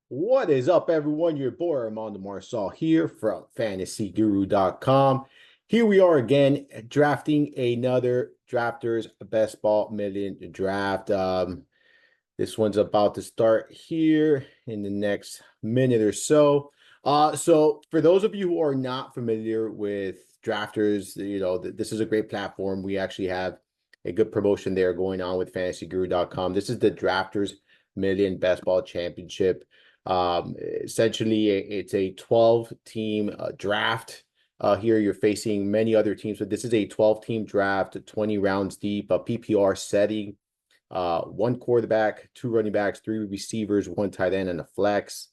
What is up, everyone? Your boy Armando Marsal here from fantasyguru.com. Here we are again drafting another Drafters Best Ball Million draft. This one's about to start here in the next minute or so. So for those of you who are not familiar with drafters, this is a great platform. We actually have a good promotion there going on with fantasyguru.com. This is the Drafters Million Best Ball Championship. Essentially, it's a 12-team draft. Here you're facing many other teams, but this is a 12-team draft, 20 rounds deep, a PPR setting, one quarterback, two running backs, three receivers, one tight end, and a flex.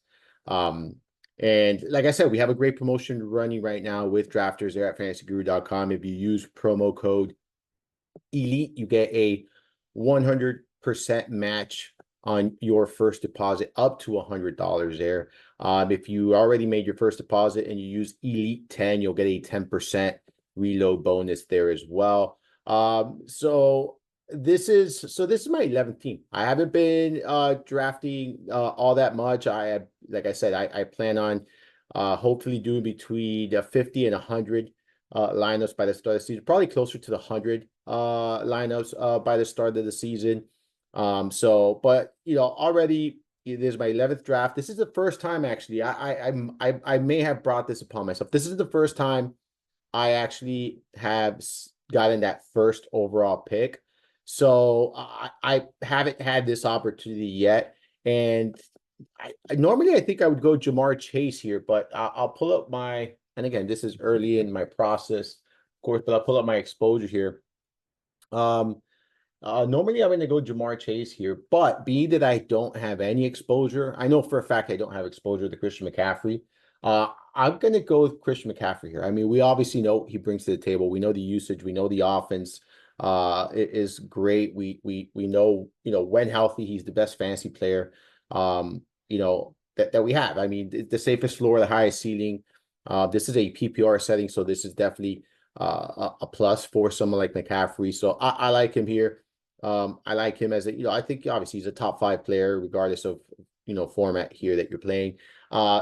And like I said, we have a great promotion running right now with drafters there at fantasyguru.com. If you use promo code ELITE, you get a 100% match on your first deposit up to $100 there. If you already made your first deposit and you use Elite 10, you'll get a 10% reload bonus there as well. So this is my 11th team. I haven't been drafting all that much. Like I said, I plan on hopefully doing between 50 and 100 lineups by the start of the season, probably closer to the 100 lineups by the start of the season. But already it is my 11th draft. This is the first time actually. I may have brought this upon myself. This is the first time I actually have gotten that first overall pick. So I haven't had this opportunity yet. And normally I think I would go Jamar Chase here, but I'll pull up and again, this is early in my process, of course, but I'll pull up my exposure here. Normally I'm going to go Jamar Chase here, but being that I don't have any exposure, I know for a fact I don't have exposure to Christian McCaffrey. I'm going to go with Christian McCaffrey here. I mean, we obviously know what he brings to the table. We know the usage. We know the offense it is great. We know, when healthy, he's the best fantasy player, that we have. I mean, the safest floor, the highest ceiling. This is a PPR setting, so this is definitely a plus for someone like McCaffrey. So I like him here. I like him as I think obviously he's a top 5 player, regardless of, format here that you're playing.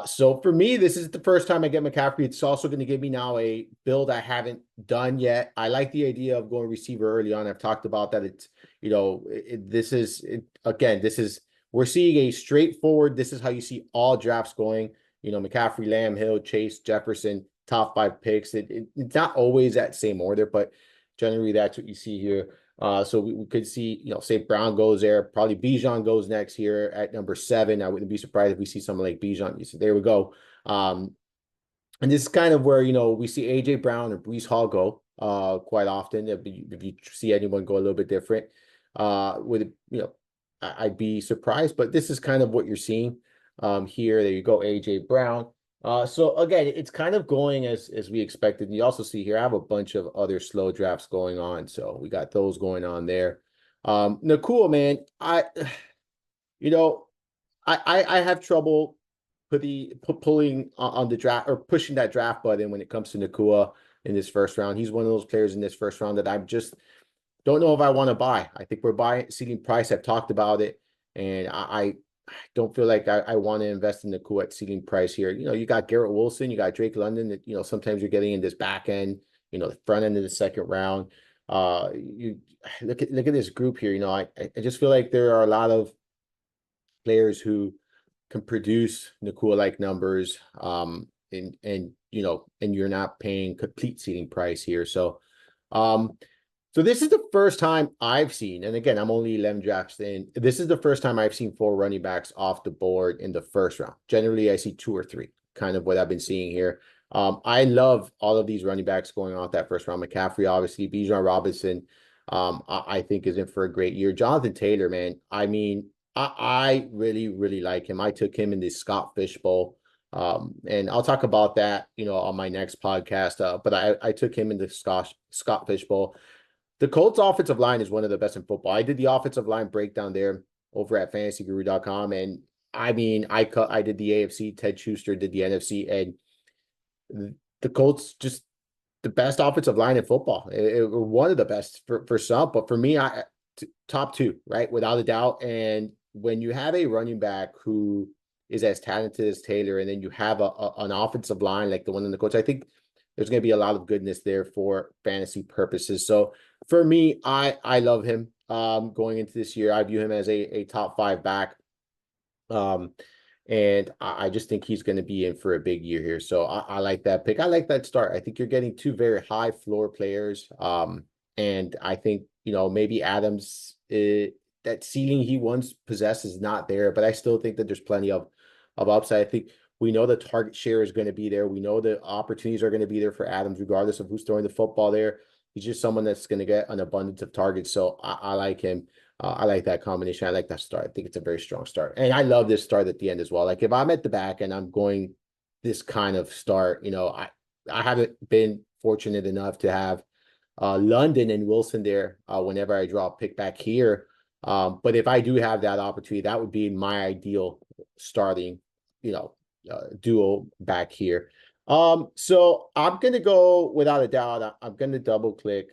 So for me, this is the first time I get McCaffrey. It's also going to give me now a build I haven't done yet. I like the idea of going receiver early on. I've talked about that. It's, we're seeing a straightforward, this is how you see all drafts going, McCaffrey, Lamb, Hill, Chase, Jefferson, top 5 picks. It's not always that same order, but generally that's what you see here. So we could see, say Brown goes there, probably Bijan goes next here at number 7. I wouldn't be surprised if we see someone like Bijan. So there we go. And this is kind of where, we see AJ Brown or Breece Hall go quite often. If you see anyone go a little bit different, I'd be surprised, but this is kind of what you're seeing here. There you go, AJ Brown. So again, it's kind of going as we expected. And you also see here, I have a bunch of other slow drafts going on. So we got those going on there. Nakua, man, I have trouble pulling on the draft or pushing that draft button when it comes to Nakua in this first round. He's one of those players in this first round that I'm just don't know if I want to buy. I think we're buying ceiling price. I've talked about it, and I don't feel like I want to invest in the cool at ceiling price here. You got Garrett Wilson, you got Drake London that, sometimes you're getting in this back end, the front end of the second round. You look at this group here. I just feel like there are a lot of players who can produce Nakua-like numbers. And you're not paying complete ceiling price here. So this is the first time I've seen, and again, I'm only 11 drafts in. This is the first time I've seen 4 running backs off the board in the first round. Generally, I see 2 or 3, kind of what I've been seeing here. I love all of these running backs going off that first round. McCaffrey, obviously, Bijan Robinson, I think is in for a great year. Jonathan Taylor, man, I mean, I really, really like him. I took him in the Scott Fishbowl. And I'll talk about that, on my next podcast. But I took him in the Scott Fishbowl. The Colts offensive line is one of the best in football. I did the offensive line breakdown there over at fantasyguru.com. And I mean, I did the AFC, Ted Schuster did the NFC, and the Colts just the best offensive line in football. One of the best for some, but for me, top 2, right? Without a doubt. And when you have a running back who is as talented as Taylor, and then you have an offensive line like the one in the coach, I think there's going to be a lot of goodness there for fantasy purposes. So for me, I love him going into this year. I view him as a top 5 back. Um, and I just think he's going to be in for a big year here. So I like that pick. I like that start. I think you're getting 2 very high floor players. And I think, maybe Adams, that ceiling he once possessed is not there, but I still think that there's plenty of upside. I think we know the target share is going to be there. We know the opportunities are going to be there for Adams, regardless of who's throwing the football there. He's just someone that's going to get an abundance of targets. So I like him. I like that combination. I like that start. I think it's a very strong start. And I love this start at the end as well. Like if I'm at the back and I'm going this kind of start, I haven't been fortunate enough to have London and Wilson there whenever I draw a pick back here. But if I do have that opportunity, that would be my ideal starting, duo back here. So I'm going to go without a doubt. I'm going to double click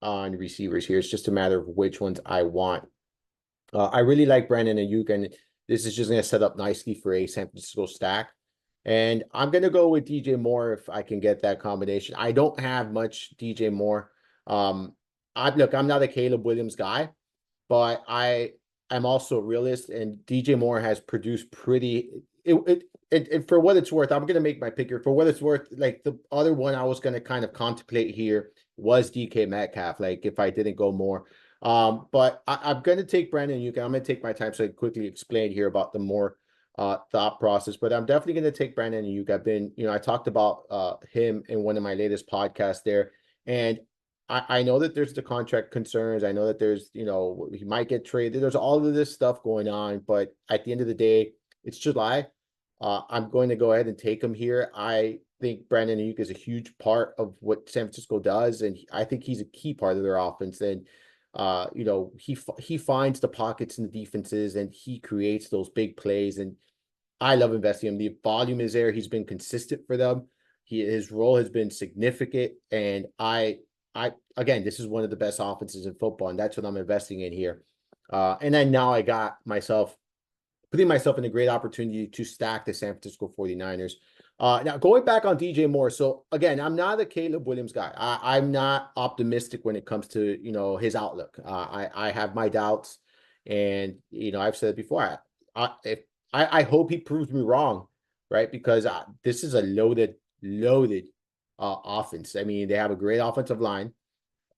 on receivers here. It's just a matter of which ones I want. I really like Brandon Ayuk, and this is just going to set up nicely for a San Francisco stack. And I'm going to go with DJ Moore if I can get that combination. I don't have much DJ Moore. I'm not a Caleb Williams guy, but I'm also a realist, and DJ Moore has produced pretty. It for what it's worth, I'm going to make my pick here. For what it's worth, like the other one I was going to kind of contemplate here was DK Metcalf. Like if I didn't go more. But I'm going to take Brandon Ayuk. I'm going to take my time so I quickly explain here about the more thought process. But I'm definitely going to take Brandon Ayuk. I've been, I talked about him in one of my latest podcasts there, and I know that there's the contract concerns. I know that there's, he might get traded. There's all of this stuff going on, but at the end of the day, it's July. I'm going to go ahead and take him here. I think Brandon Ayuk is a huge part of what San Francisco does, and I think he's a key part of their offense. And he finds the pockets in the defenses, and he creates those big plays. And I love investing in him. The volume is there. He's been consistent for them. His role has been significant, and again, this is one of the best offenses in football, and that's what I'm investing in here. And then now I got putting myself in a great opportunity to stack the San Francisco 49ers. Now, going back on DJ Moore. So, again, I'm not a Caleb Williams guy. I'm not optimistic when it comes to, his outlook. I have my doubts. And, I've said it before. I hope he proves me wrong, right? Because this is a loaded offense. I mean, they have a great offensive line.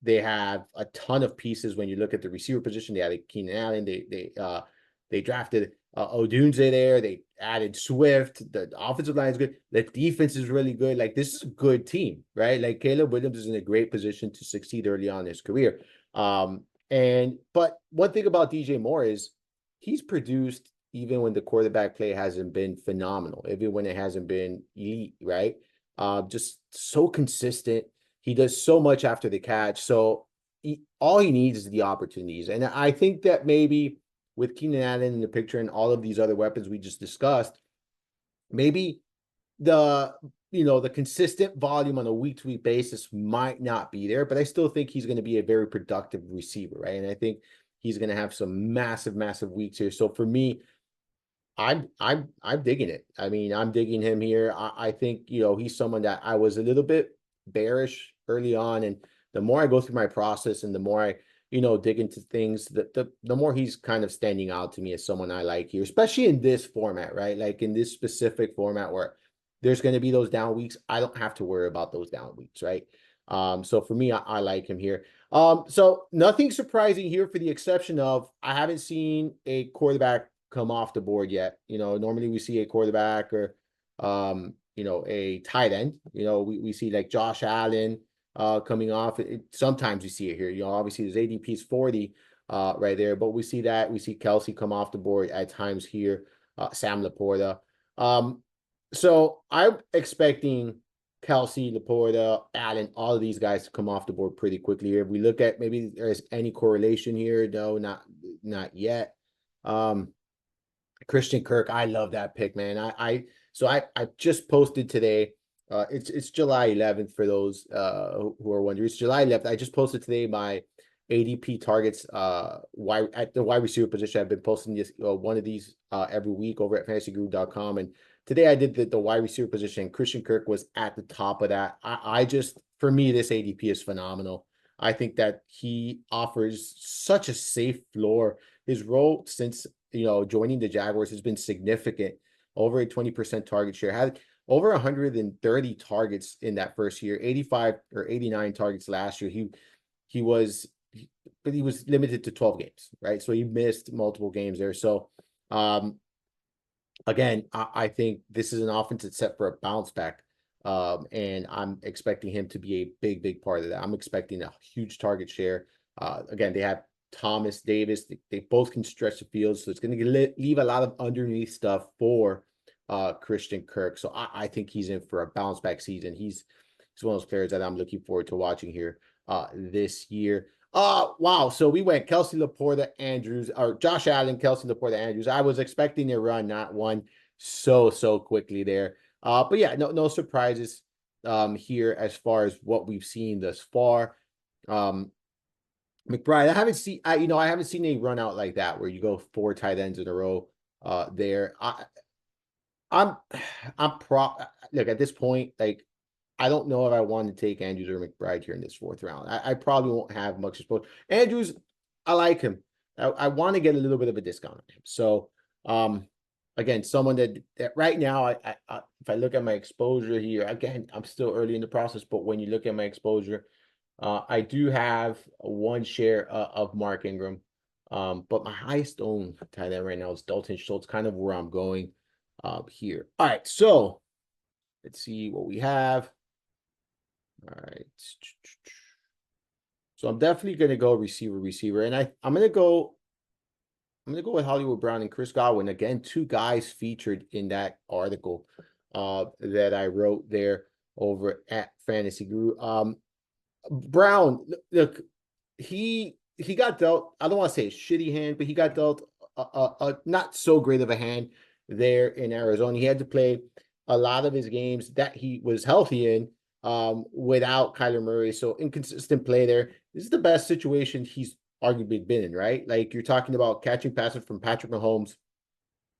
They have a ton of pieces when you look at the receiver position. They had Keenan Allen. They drafted Odunze there. They added Swift. The offensive line is good. The defense is really good. Like, this is a good team, right? Like, Caleb Williams is in a great position to succeed early on in his career. But one thing about DJ Moore is he's produced even when the quarterback play hasn't been phenomenal, even when it hasn't been elite, right? Just so consistent. He does so much after the catch. So all he needs is the opportunities. And I think that maybe with Keenan Allen in the picture and all of these other weapons we just discussed, maybe the consistent volume on a week-to-week basis might not be there, but I still think he's going to be a very productive receiver, right? And I think he's going to have some massive weeks here. So for me, I'm digging it. I mean, I'm digging him here. I think, he's someone that I was a little bit bearish early on, and the more I go through my process and the more I dig into things, the more he's kind of standing out to me as someone I like here, especially in this format, right? Like in this specific format where there's going to be those down weeks. I don't have to worry about those down weeks, right? So for me, I like him here. So nothing surprising here, for the exception of I haven't seen a quarterback come off the board yet. Normally we see a quarterback or a tight end. We see like Josh Allen coming off. Sometimes we see it here. Obviously his ADP is 40 right there, but we see Kelsey come off the board at times here. Sam Laporta. So I'm expecting Kelsey, Laporta, Allen, all of these guys to come off the board pretty quickly here. If we look at maybe there's any correlation here, no, not yet. Christian Kirk, I love that pick, man. I just posted today. It's July 11th for those who are wondering. It's July 11th. I just posted today my ADP targets at the wide receiver position. I've been posting this one of these every week over at fantasyguru.com. And today I did the wide receiver position. Christian Kirk was at the top of that. I just, for me, this ADP is phenomenal. I think that he offers such a safe floor. His role since joining the Jaguars has been significant. Over a 20% target share. Had over 130 targets in that first year, 85 or 89 targets last year. He was but he was limited to 12 games, right? So he missed multiple games there. So again, I think this is an offense that's set for a bounce back. And I'm expecting him to be a big part of that. I'm expecting a huge target share. Again, they have Thomas Davis. They both can stretch the field, so it's going to leave a lot of underneath stuff for Christian Kirk. So I think he's in for a bounce back season. He's one of those players that I'm looking forward to watching here this year. Wow. So we went Kelsey Laporta, Andrews, or Josh Allen, Kelsey Laporta, Andrews. I was expecting a run, not one, so quickly there. But yeah, no surprises here as far as what we've seen thus far. McBride, I haven't seen a run out like that where you go 4 tight ends in a row there. I'm look, at this point, like, I don't know if I want to take Andrews or McBride here in this 4th round. I probably won't have much exposure. Andrews, I like him. I want to get a little bit of a discount on him. So, again, someone that right now, if I look at my exposure here, again, I'm still early in the process, but when you look at my exposure, I do have 1 share of Mark Ingram. But my highest owned tight end right now is Dalton Schultz, kind of where I'm going here. All right, so let's see what we have. All right. So I'm definitely going to go receiver. And I'm going to go with Hollywood Brown and Chris Godwin. Again, 2 guys featured in that article that I wrote there over at Fantasy Guru. Brown, look, he got dealt, I don't want to say a shitty hand, but he got dealt a not so great of a hand there in Arizona. He had to play a lot of his games that he was healthy in without Kyler Murray. So inconsistent play there. This is the best situation he's arguably been in, right? Like, you're talking about catching passes from Patrick Mahomes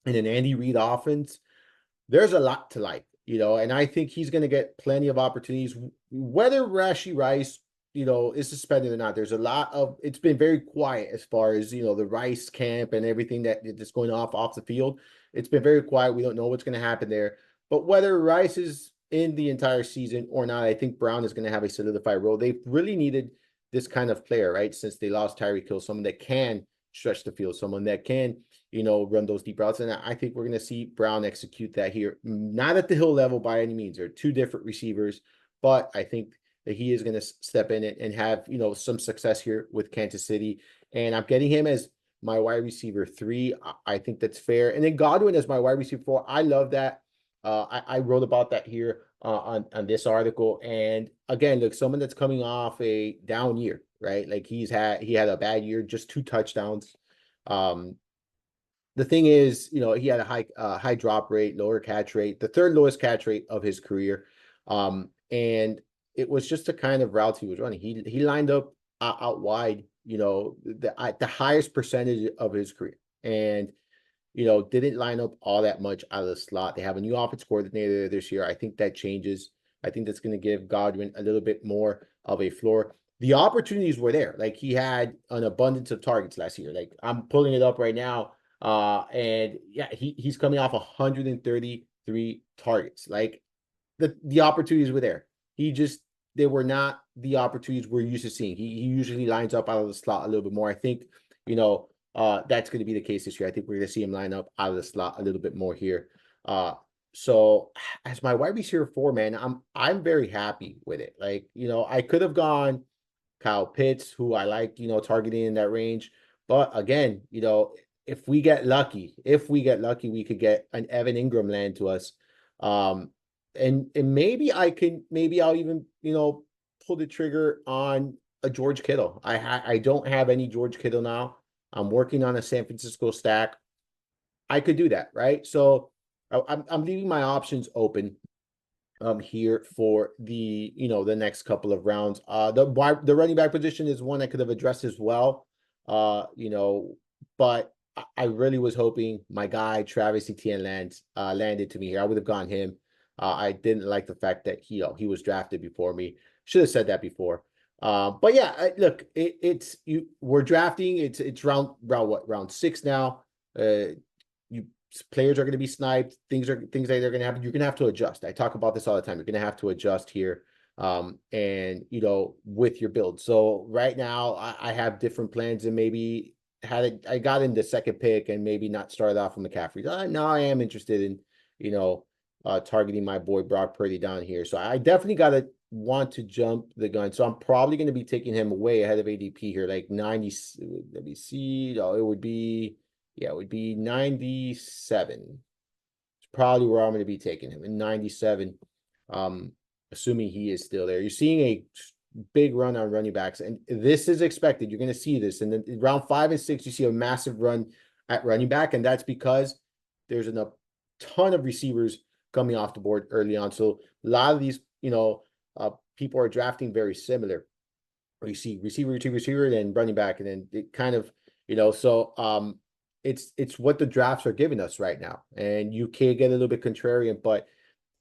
in an Andy Reid offense. There's a lot to like, and I think he's going to get plenty of opportunities. Whether Rashee Rice, is suspended or not, there's a lot of, it's been very quiet as far as, the Rice camp and everything that's going off the field. It's been very quiet. We don't know what's going to happen there. But whether Rice is in the entire season or not, I think Brown is going to have a solidified role. They've really needed this kind of player, right? Since they lost Tyreek Hill, someone that can stretch the field, someone that can, run those deep routes. And I think we're going to see Brown execute that here. Not at the Hill level by any means. They're 2 different receivers, but I think that he is going to step in and have, some success here with Kansas City. And I'm getting him as my wide receiver 3. I think that's fair. And then Godwin as my wide receiver 4. I love that. I wrote about that here on this article. And again, look, someone that's coming off a down year, right? Like, he had a bad year, just 2 touchdowns. The thing is, he had a high drop rate, lower catch rate, the 3rd lowest catch rate of his career. And it was just the kind of routes he was running. He lined up out wide, the highest percentage of his career. And didn't line up all that much out of the slot. They have a new offense coordinator this year. I think that changes. I think that's going to give Godwin a little bit more of a floor. The opportunities were there. Like, he had an abundance of targets last year. Like, I'm pulling it up right now. And yeah, he's coming off 133 targets. Like, the opportunities were there. They were not the opportunities we're used to seeing. He usually lines up out of the slot a little bit more. I think, that's going to be the case this year. I think we're going to see him line up out of the slot a little bit more here. So as my wide receiver 4, man, I'm very happy with it. Like, I could have gone Kyle Pitts, who I like, targeting in that range. But again, if we get lucky, we could get an Evan Ingram land to us. And maybe I'll even, pull the trigger on a George Kittle. I don't have any George Kittle now. I'm working on a San Francisco stack. I could do that, right? So I'm leaving my options open. here for the the next couple of rounds. The running back position is one I could have addressed as well. But I really was hoping my guy Travis Etienne landed to me here. I would have gone him. I didn't like the fact that he was drafted before me. Should have said that before. But yeah, look, it's you. We're drafting. It's round 6 now. You Players are going to be sniped. Things that they're going to happen. You're going to have to adjust. I talk about this all the time. You're going to have to adjust here, and with your build. So right now, I have different plans, and maybe I got in the second pick, and maybe not started off with McCaffrey. Now I am interested in targeting my boy Brock Purdy down here. So I definitely got to want to jump the gun. So I'm probably going to be taking him way ahead of ADP here, like 90. Let me see. Oh, it would be. Yeah, it would be 97. It's probably where I'm going to be taking him in 97, assuming he is still there. You're seeing a big run on running backs, and this is expected. You're going to see this. And then in round 5 and 6, you see a massive run at running back, and that's because there's a ton of receivers coming off the board early on. So a lot of these, people are drafting very similar. Or you see receiver, then running back, and then it kind of, so it's what the drafts are giving us right now. And you can get a little bit contrarian, but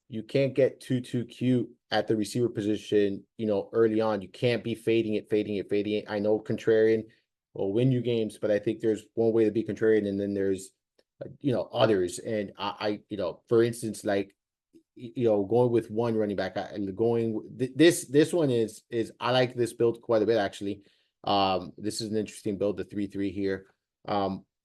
you can't get too cute at the receiver position, early on. You can't be fading it. I know contrarian will win you games, but I think there's one way to be contrarian, and then there's others. And I for instance, like going with one running back, this one is I like this build quite a bit, actually. This is an interesting build, the 3-3 here.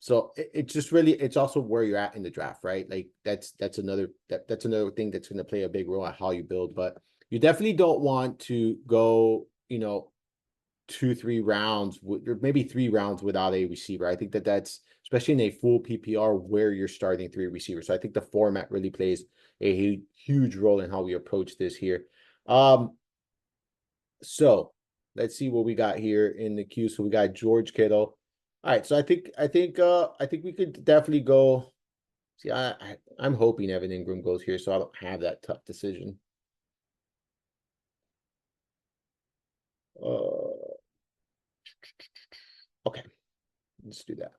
So it's just really, it's also where you're at in the draft, right? Like that's another thing that's going to play a big role at how you build. But you definitely don't want to go 2-3 rounds or maybe 3 rounds without a receiver. I think that's especially in a full PPR where you're starting 3 receivers. So I think the format really plays a huge role in how we approach this here. So let's see what we got here in the queue. So we got George Kittle. All right, so I think we could definitely go. See, I'm hoping Evan Ingram goes here, so I don't have that tough decision. Okay, let's do that.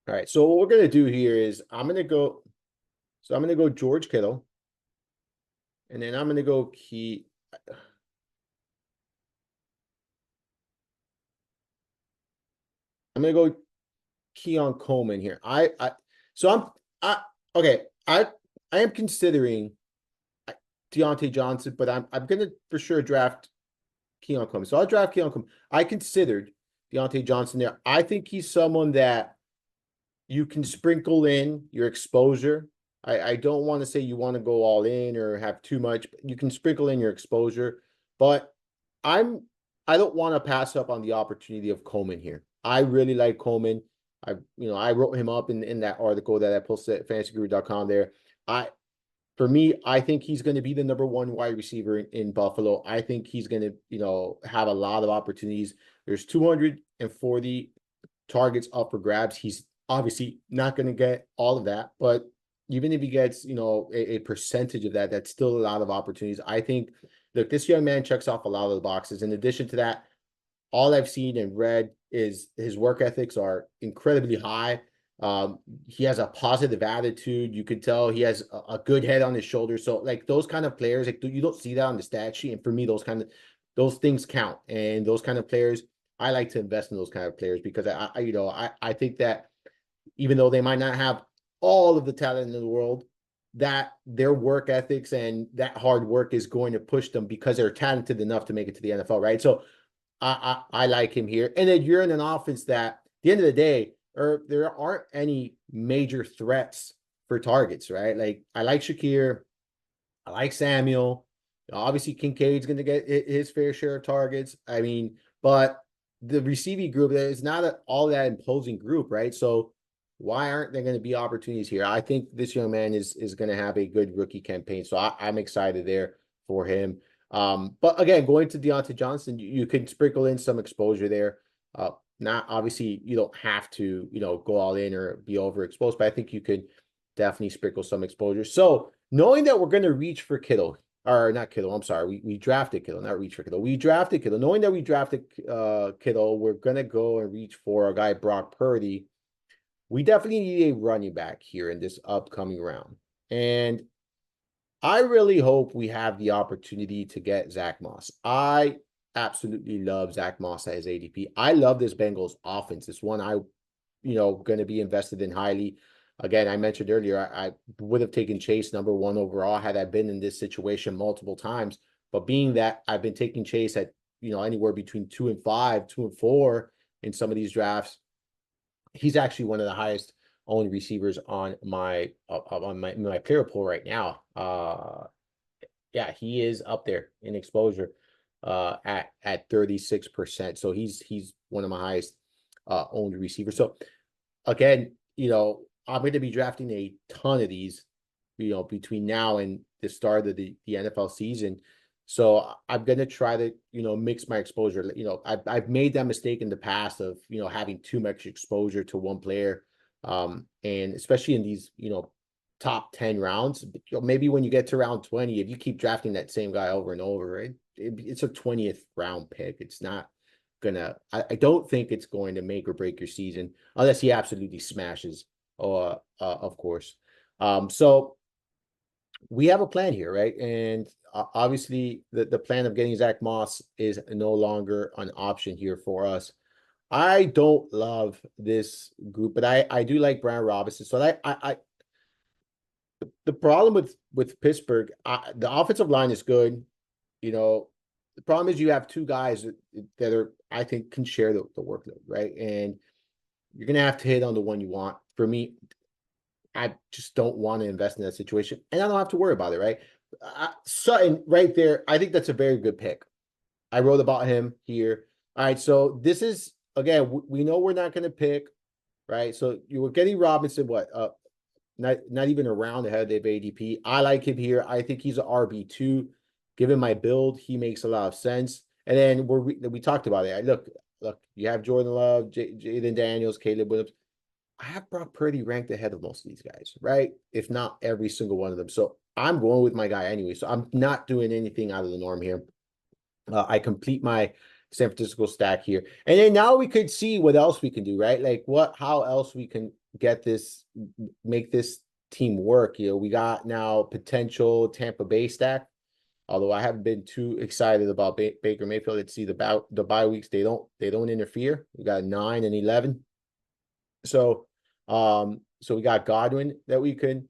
All right, so what we're gonna do here is I'm gonna go George Kittle, and then I'm gonna go Key. I'm gonna go Keon Coleman here. Okay. I am considering Deontay Johnson, but I'm gonna for sure draft Keon Coleman. So I'll draft Keon Coleman. I considered Deontay Johnson there. I think he's someone that you can sprinkle in your exposure. I don't want to say you want to go all in or have too much, but you can sprinkle in your exposure. But I don't want to pass up on the opportunity of Coleman here. I really like Coleman. I wrote him up in that article that I posted at fantasyguru.com there. For me, I think he's going to be the number 1 wide receiver in Buffalo. I think he's going to, have a lot of opportunities. There's 240 targets up for grabs. He's obviously not going to get all of that, but even if he gets, a percentage of that, that's still a lot of opportunities. I think, look, this young man checks off a lot of the boxes. In addition to that, all I've seen and read is his work ethics are incredibly high. He has a positive attitude. You could tell he has a good head on his shoulders. So like those kind of players, like you don't see that on the stat sheet. And for me, those things count. And those kind of players, I like to invest in those kind of players because I think that even though they might not have all of the talent in the world, that their work ethics and that hard work is going to push them because they're talented enough to make it to the NFL, right? So I like him here. And then you're in an offense that, at the end of the day, there aren't any major threats for targets, right? Like I like Shakir, I like Samuel. Obviously, Kincaid's going to get his fair share of targets. I mean, but the receiving group is not all that imposing group, right? So why aren't there going to be opportunities here? I think this young man is going to have a good rookie campaign. So I'm excited there for him. But again, going to Deontay Johnson, you can sprinkle in some exposure there. Not obviously you don't have to, go all in or be overexposed, but I think you could definitely sprinkle some exposure. So knowing that we're going to reach for Kittle, or not Kittle, I'm sorry, we drafted Kittle, not reach for Kittle. We drafted Kittle. Knowing that we drafted Kittle, we're going to go and reach for our guy Brock Purdy. We definitely need a running back here in this upcoming round. And I really hope we have the opportunity to get Zach Moss. I absolutely love Zach Moss as ADP. I love this Bengals offense. This one going to be invested in highly. Again, I mentioned earlier, I would have taken Chase number one overall had I been in this situation multiple times. But being that I've been taking Chase at, anywhere between 2 and 5, 2 and 4 in some of these drafts, he's actually one of the highest owned receivers on my player pool right now. Yeah, he is up there in exposure at 36%. So he's one of my highest owned receivers. So again, I'm going to be drafting a ton of these, between now and the start of the NFL season. So I'm going to try to, mix my exposure. I've made that mistake in the past of, having too much exposure to one player. And especially in these, top 10 rounds, maybe when you get to round 20, if you keep drafting that same guy over and over, it's a 20th round pick. It's not I don't think it's going to make or break your season unless he absolutely smashes, of course. So we have a plan here, right? And obviously the plan of getting Zach Moss is no longer an option here for us. I don't love this group, but I do like Brian Robinson. So the problem with Pittsburgh, the offensive line is good. The problem is you have two guys that are, I think, can share the workload, right? And you're going to have to hit on the one you want. For me, I just don't want to invest in that situation, and I don't have to worry about it, right? Sutton, right there, I think that's a very good pick. I wrote about him here. All right, so this is, again, we know we're not going to pick, right? So you were getting Robinson, not even around ahead of ADP. I like him here. I think he's an RB2. Given my build, he makes a lot of sense. And then we talked about it. Look, you have Jordan Love, Jaden Daniels, Caleb Williams. I have Brock Purdy ranked ahead of most of these guys, right? If not every single one of them. So I'm going with my guy anyway. So I'm not doing anything out of the norm here. I complete my San Francisco stack here. And then now we could see what else we can do, right? Like how else we can make this team work. We got now potential Tampa Bay stack. Although I haven't been too excited about Baker Mayfield. Let's see the bye weeks. They don't interfere. We got 9 and 11. So we got Godwin that we can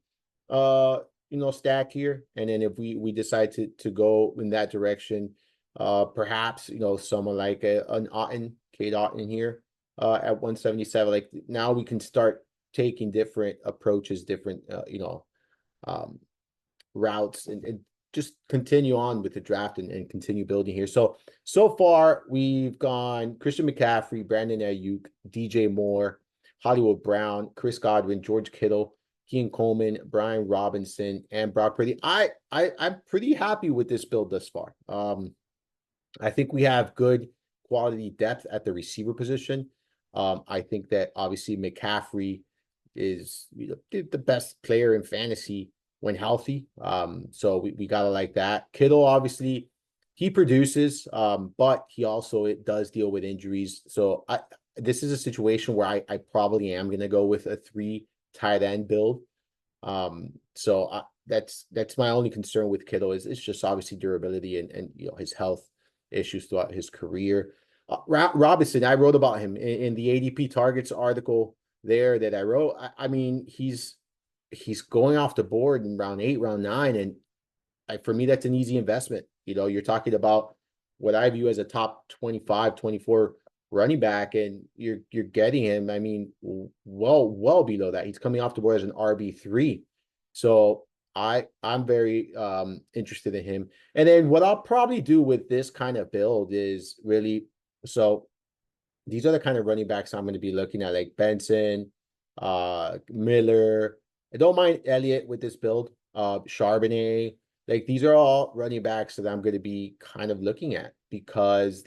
stack here. And then if we decide to go in that direction, perhaps someone like an Otten, Kate Otten here at 177. Like now we can start taking different approaches, different routes, and just continue on with the draft and continue building here. So far we've gone Christian McCaffrey, Brandon Ayuk, DJ Moore, Hollywood Brown, Chris Godwin, George Kittle, Kean Coleman, Brian Robinson, and Brock Purdy. I'm pretty happy with this build thus far. I think we have good quality depth at the receiver position. I think that obviously McCaffrey is the best player in fantasy when healthy. So we gotta like that. Kittle, obviously, he produces, but he also does deal with injuries. So this is a situation where I probably am gonna go with a 3 tight end build. So that's my only concern with Kittle is it's just obviously durability and his health issues throughout his career. Robinson, I wrote about him in the ADP targets article there that I wrote. I mean, he's going off the board in round 8, round 9. And for me, that's an easy investment. You're talking about what I view as a top 25, 24 running back, and you're getting him. I mean, well below that. He's coming off the board as an RB3. So I'm very interested in him. And then what I'll probably do with this kind of build is really, so these are the kind of running backs I'm going to be looking at, like Benson, Miller. I don't mind Elliott with this build. Charbonnet. Like these are all running backs that I'm going to be kind of looking at because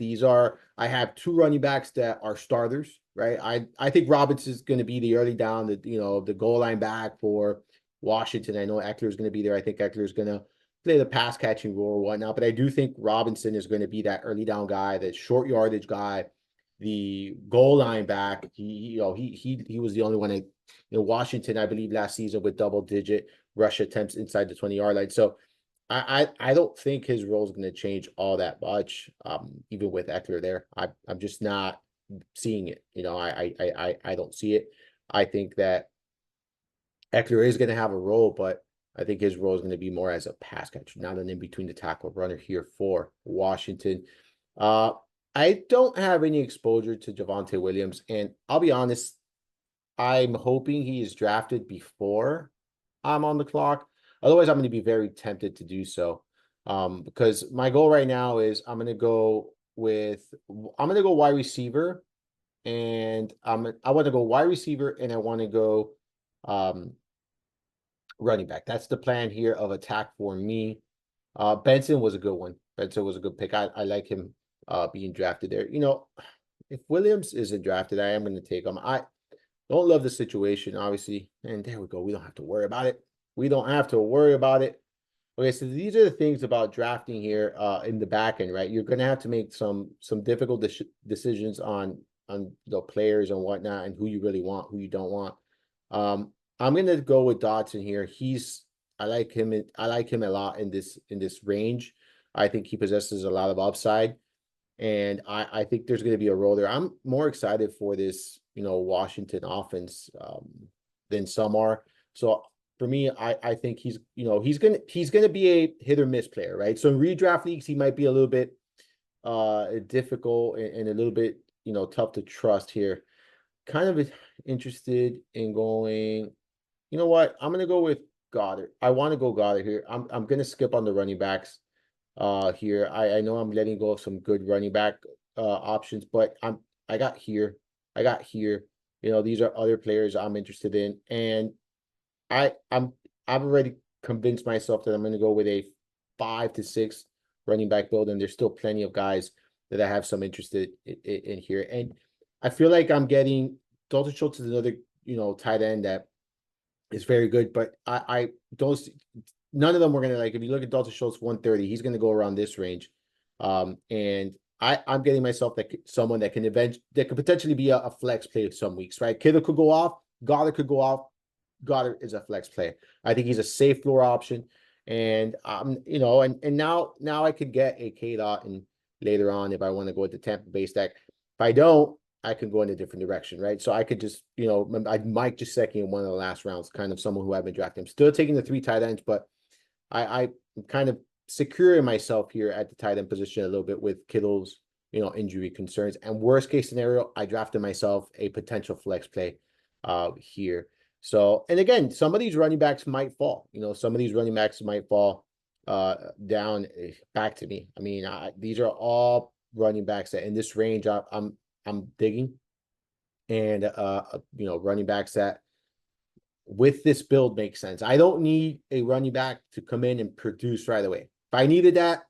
I have 2 running backs that are starters, right? I think Roberts is going to be the early down, the goal line back for Washington. I know Eckler's going to be there. I think Eckler's going to play the pass catching role or whatnot, but I do think Robinson is going to be that early down guy, that short yardage guy, the goal line back. He was the only one in Washington, I believe, last season with double digit rush attempts inside the 20-yard line. So I don't think his role is going to change all that much. Even with Eckler there, I'm just not seeing it. I don't see it. I think that Eckler is going to have a role, but I think his role is going to be more as a pass catcher, not an in between the tackle runner here for Washington. Uh, I don't have any exposure to Javonte Williams, and I'll be honest, I'm hoping he is drafted before I'm on the clock. Otherwise, I'm going to be very tempted to do so. Because my goal right now is I'm going to go wide receiver, and I want to go wide receiver, and I want to go running back. That's the plan here of attack for me. Benson was a good one. Benson was a good pick. I like him being drafted there. If Williams isn't drafted, I am going to take him. I don't love the situation, obviously. And there we go. We don't have to worry about it. We don't have to worry about it. Okay, so these are the things about drafting here in the back end, right? You're going to have to make some difficult decisions on the players and whatnot, and who you really want, who you don't want. I'm going to go with Dotson here. I like him a lot in this range. I think he possesses a lot of upside, and I think there's going to be a role there. I'm more excited for this, Washington offense than some are. So for me, I think he's gonna be a hit or miss player, right? So in redraft leagues, he might be a little bit difficult and a little bit tough to trust here. Kind of interested in going. You know what? I'm gonna go with Goddard. I want to go Goddard here. I'm gonna skip on the running backs here. I know I'm letting go of some good running back options, but I got here. These are other players I'm interested in, and I've already convinced myself that I'm going to go with a 5 to 6 running back build, and there's still plenty of guys that I have some interest in here. And I feel like I'm getting Dalton Schultz is another tight end that is very good, but I don't. None of them were going to, like, if you look at Dalton Schultz 130, he's going to go around this range, and I'm getting myself someone that could potentially be a flex play some weeks, right? Kittle could go off, Goddard could go off. Goddard is a flex play. I think he's a safe floor option, and and now I could get a K-Dot and later on if I want to go with the Tampa Bay stack. If I don't, I can go in a different direction, right? So I could just I might just second in one of the last rounds, kind of someone who I've been drafting. I'm still taking the 3 tight ends, but I'm kind of securing myself here at the tight end position a little bit with Kittle's injury concerns. And worst case scenario, I drafted myself a potential flex play here. So, and again, some of these running backs might fall. Some of these running backs might fall down back to me. I mean, these are all running backs that in this range I'm digging, and running backs that with this build makes sense. I don't need a running back to come in and produce right away. If I needed that,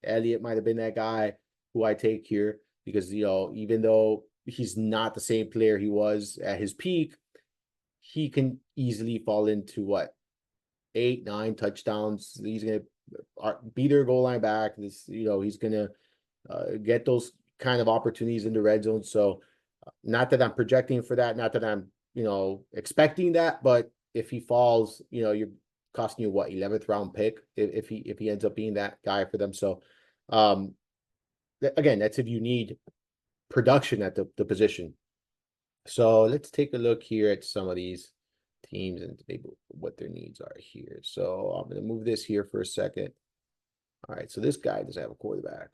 Elliott might have been that guy who I take here, because even though he's not the same player he was at his peak, he can easily fall into 8, 9 touchdowns. He's going to be their goal line back. He's going to get those kind of opportunities in the red zone. So not that I'm projecting for that, not that I'm, expecting that, but if he falls, you're costing you 11th round pick if he ends up being that guy for them. So again, that's if you need production at the position. So let's take a look here at some of these teams and maybe what their needs are here. So I'm going to move this here for a second. All right, so this guy doesn't have a quarterback.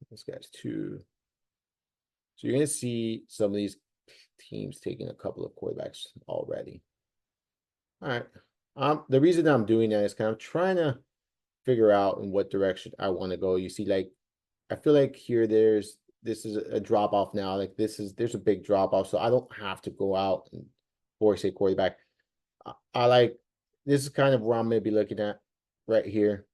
This guy's 2. So you're going to see some of these teams taking a couple of quarterbacks already. All right. The reason I'm doing that is kind of trying to figure out in what direction I want to go. You see, like, I feel like here this is a drop off now. Like there's a big drop off, so I don't have to go out and force a quarterback. This is kind of where I'm going to be looking at right here.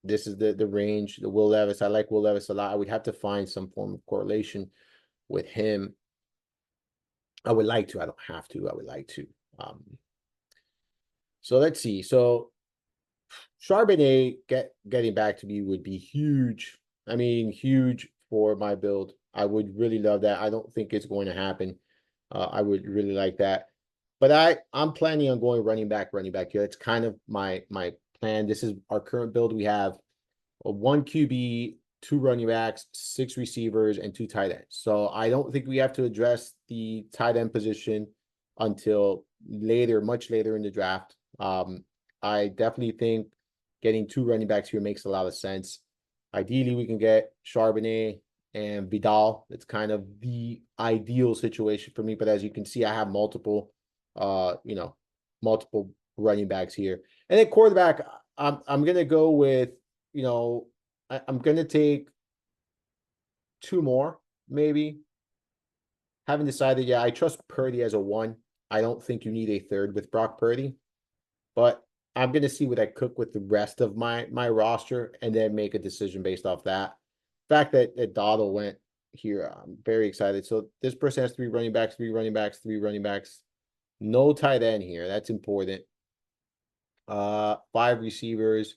This is the range, the Will Levis. I like Will Levis a lot. I would have to find some form of correlation with him. I would like to. I don't have to. I would like to. So let's see. So Charbonnet getting back to me would be huge. I mean, huge for my build. I would really love that. I don't think it's going to happen. I would really like that. But I'm planning on going running back here. It's kind of my plan. This is our current build. We have a one QB, two running backs, six receivers, and two tight ends. So I don't think we have to address the tight end position until later, much later in the draft. I definitely think getting two running backs here makes a lot of sense. Ideally, we can get Charbonnet and Vidal. It's kind of the ideal situation for me. But as you can see, I have multiple, multiple running backs here. And then quarterback, I'm gonna go with, I'm gonna take two more, maybe. Haven't decided yet. I trust Purdy as a one. I don't think you need a third with Brock Purdy, but I'm gonna see what I cook with the rest of my roster and then make a decision based off that. The fact that Dottle went here, I'm very excited. So this person has three running backs, three running backs, three running backs. No tight end here. That's important. Five receivers.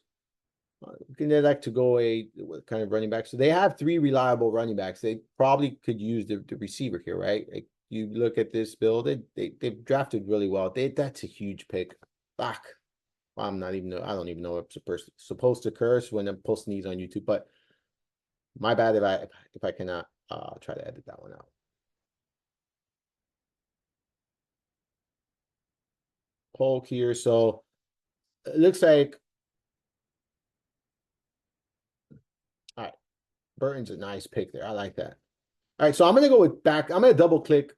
They like to go what kind of running back? So they have three reliable running backs. They probably could use the receiver here, right? Like you look at this build, they've drafted really well. That's a huge pick. Fuck. I'm not even know. I don't even know if I'm supposed to curse when I'm posting these on YouTube, but my bad if I cannot try to edit that one out. Polk here. So it looks like all right. Burton's a nice pick there. I like that. All right, so I'm gonna go with back. I'm gonna double click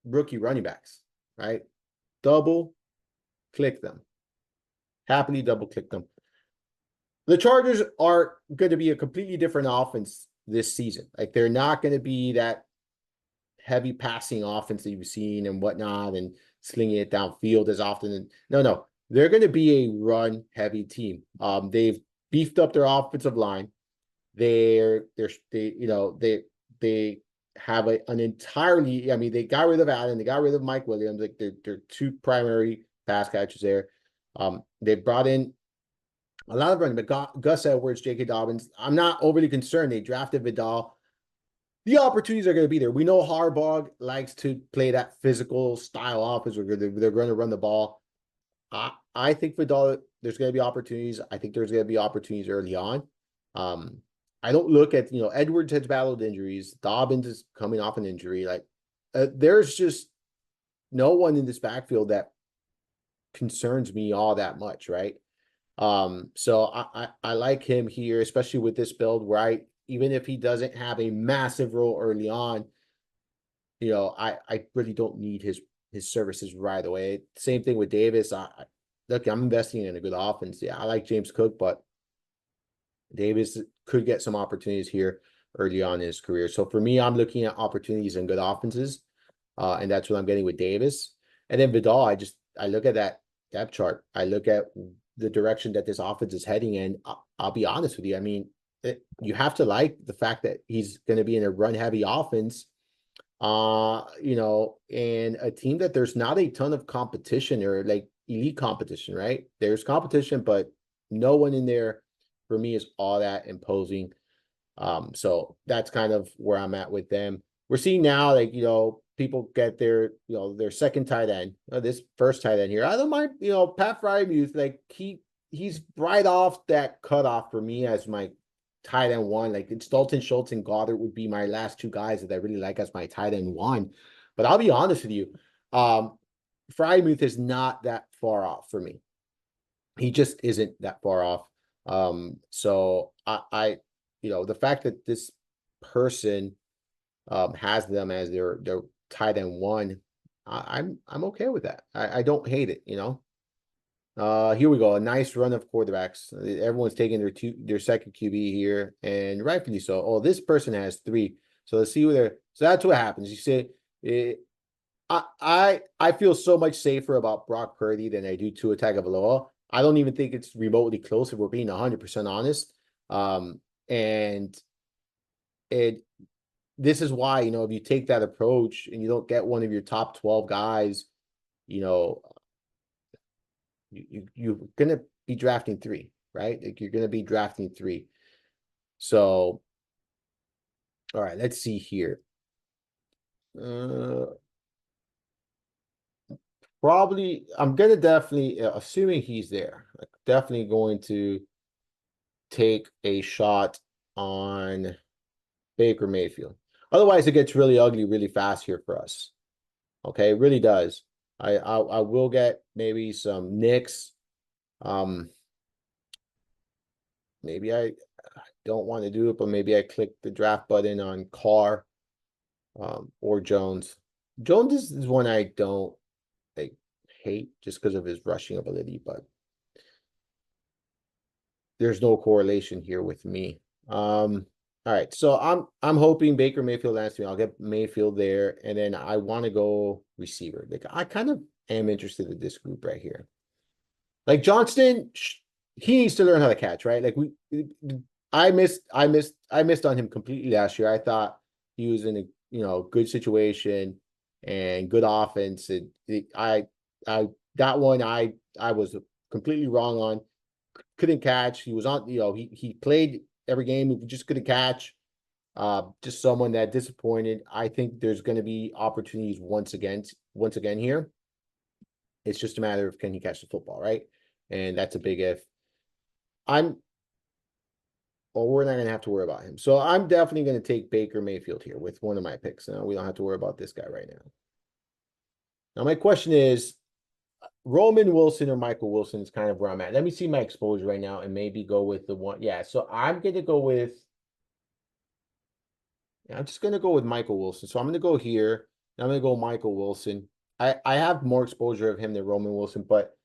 rookie running backs, right? Double click them. Happily double click them. The Chargers are going to be a completely different offense this season. Like they're not going to be that heavy passing offense that you've seen and whatnot and slinging it downfield as often. No. They're going to be a run heavy team. They've beefed up their offensive line. They have an entirely. I mean, they got rid of Allen, they got rid of Mike Williams. Like they're two primary pass catchers there. They brought in a lot of running, but Gus Edwards, J.K. Dobbins. I'm not overly concerned. They drafted Vidal. The opportunities are going to be there. We know Harbaugh likes to play that physical style offense where they're going to run the ball. I think Vidal, there's going to be opportunities. I think there's going to be opportunities early on. I don't look at, Edwards has battled injuries. Dobbins is coming off an injury. Like, there's just no one in this backfield that concerns me all that much, right? So I like him here, especially with this build where even if he doesn't have a massive role early on, I really don't need his services right away. Same thing with Davis. Look, I'm investing in a good offense. Yeah, I like James Cook, but Davis could get some opportunities here early on in his career. So for me, I'm looking at opportunities and good offenses, and that's what I'm getting with Davis. And then Vidal, I look at that depth chart. I look at the direction that this offense is heading in. I'll be honest with you. I mean, you have to like the fact that he's going to be in a run-heavy offense, and a team that there's not a ton of competition or like elite competition, right? There's competition, but no one in there for me is all that imposing. So that's kind of where I'm at with them. We're seeing now, like, people get their second tight end. This first tight end here. I don't mind, Pat Frymuth, like he's right off that cutoff for me as my tight end one. Like it's Dalton Schultz and Goddard would be my last two guys that I really like as my tight end one. But I'll be honest with you, Frymuth is not that far off for me. He just isn't that far off. So the fact that this person has them as their tight end one, I'm okay with that. I don't hate it, Here we go. A nice run of quarterbacks. Everyone's taking their second QB here, and rightfully so. Oh, this person has three. So let's see so that's what happens. You say I feel so much safer about Brock Purdy than I do Tua Tagovailoa. I don't even think it's remotely close if we're being 100% honest. And this is why, if you take that approach and you don't get one of your top 12 guys, You're gonna be drafting 3, right? Like you're gonna be drafting 3. So, all right, let's see here. Uh, Probably, I'm gonna definitely, assuming he's there, like definitely going to take a shot on Baker Mayfield. Otherwise, it gets really ugly really fast here for us. Okay, it really does. I will get maybe some nicks. Um, maybe I don't want to do it, but maybe I click the draft button on Carr, or Jones. Jones is one I don't like hate just because of his rushing ability, but there's no correlation here with me. All right, so I'm hoping Baker Mayfield lands me. I'll get Mayfield there, and then I want to go receiver. Like I kind of am interested in this group right here. Like Johnston, he needs to learn how to catch, right? Like I missed on him completely last year. I thought he was in a good situation and good offense. I that one I was completely wrong on. Couldn't catch. He was on. He played every game. He just couldn't catch. Just someone that disappointed. I think there's going to be opportunities once again here. It's just a matter of can he catch the football, right? And that's a big if. We're not going to have to worry about him. So I'm definitely going to take Baker Mayfield here with one of my picks. Now we don't have to worry about this guy right now. Now my question is, Roman Wilson or Michael Wilson is kind of where I'm at. Let me see my exposure right now and maybe go with the one. Yeah, so I'm going to go with, I'm just going to go with Michael Wilson. So I'm going to go here. I'm going to go Michael Wilson. I have more exposure of him than Roman Wilson, but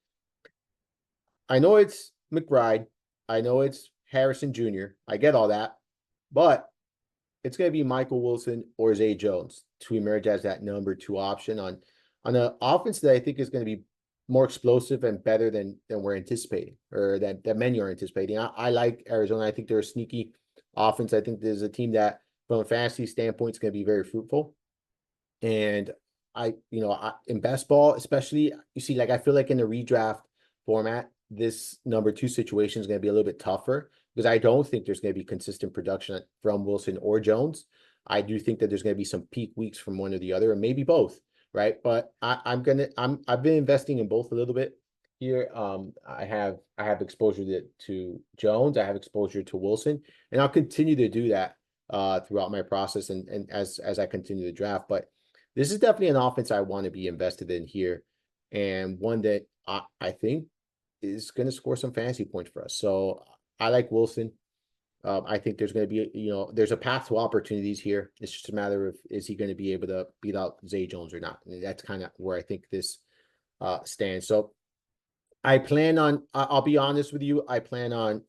I know it's McBride. I know it's Harrison Jr. I get all that, but it's going to be Michael Wilson or Zay Jones to emerge as that number 2 option on an offense that I think is going to be more explosive and better than we're anticipating, or that many are anticipating. I like Arizona. I think they're a sneaky offense. I think there's a team that, from a fantasy standpoint, is going to be very fruitful. And in best ball, especially, you see, like I feel like in the redraft format, this number 2 situation is going to be a little bit tougher because I don't think there's going to be consistent production from Wilson or Jones. I do think that there's going to be some peak weeks from one or the other, and maybe both, right? But I've been investing in both a little bit here. I have exposure to Jones, I have exposure to Wilson, and I'll continue to do that throughout my process and as I continue to draft. But this is definitely an offense I want to be invested in here, and one that I think is going to score some fantasy points for us. So I like Wilson. I think there's going to be, there's a path to opportunities here. It's just a matter of, is he going to be able to beat out Zay Jones or not? And that's kind of where I think this stands. So I plan on, I'll be honest with you, I plan on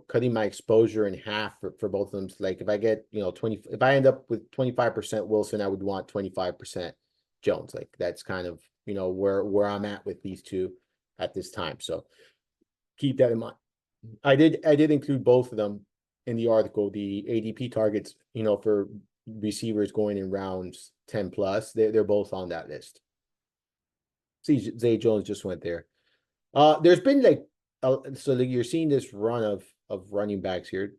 cutting my exposure in half for both of them. So like if I get, 20, if I end up with 25% Wilson, I would want 25% Jones. Like that's kind of, where I'm at with these two at this time. So keep that in mind. I did include both of them in the article, the ADP targets, for receivers going in rounds 10 plus. They're both on that list. See, Zay Jones just went there. There's been so you're seeing this run of running backs here.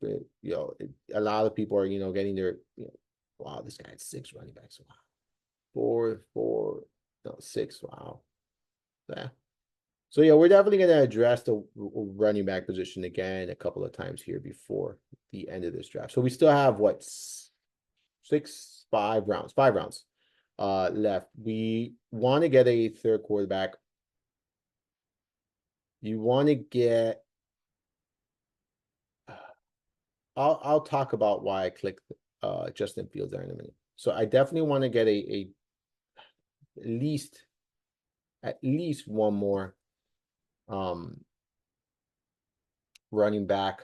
A lot of people are getting their wow, this guy had 6 running backs. Wow, 4, no 6. Wow, yeah. So yeah, we're definitely going to address the running back position again a couple of times here before the end of this draft. So we still have what 5 rounds left. We want to get a third quarterback. You want to get. I'll talk about why I clicked Justin Fields there in a minute. So I definitely want to get a at least one more running back,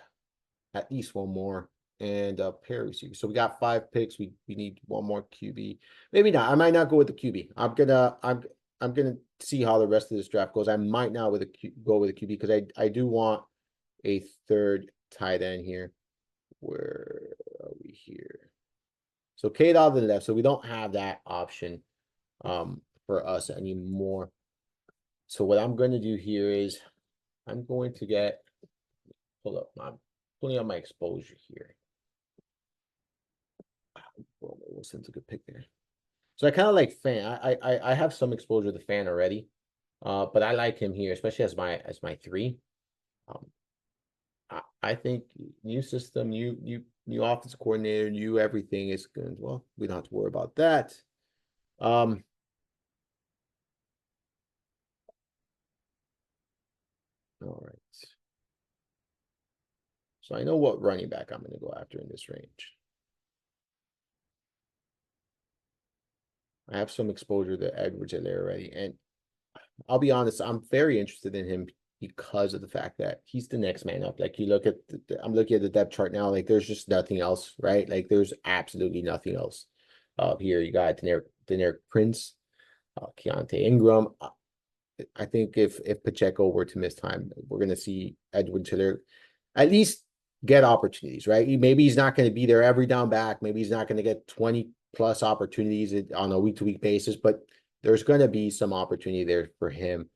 at least one more, and a pair of receivers. So we got 5 picks. We need one more QB. Maybe not. I might not go with the QB. I'm gonna see how the rest of this draft goes. I might not go with a QB because I do want a third tight end here. Where are we here? So Kate out to the left. So we don't have that option for us anymore. So what I'm going to do here is I'm going to I'm pulling up my exposure here. Well, Wilson's a good pick there. So I kind of like Fan. I have some exposure to Fan already, but I like him here, especially as my three. Um, I think new system, new offense coordinator, new everything is good. Well, we don't have to worry about that. All right. So I know what running back I'm going to go after in this range. I have some exposure to Edwards-Helaire already, and I'll be honest, I'm very interested in him because of the fact that he's the next man up. Like you look at I'm looking at the depth chart now, like there's just nothing else, right? Like there's absolutely nothing else. Here you got Deneric Prince, Keontae Ingram. I think if Pacheco were to miss time, we're gonna see Edwards-Helaire at least get opportunities, right? Maybe he's not going to be there every down back. Maybe he's not going to get 20 plus opportunities on a week-to-week basis, but there's going to be some opportunity there for him.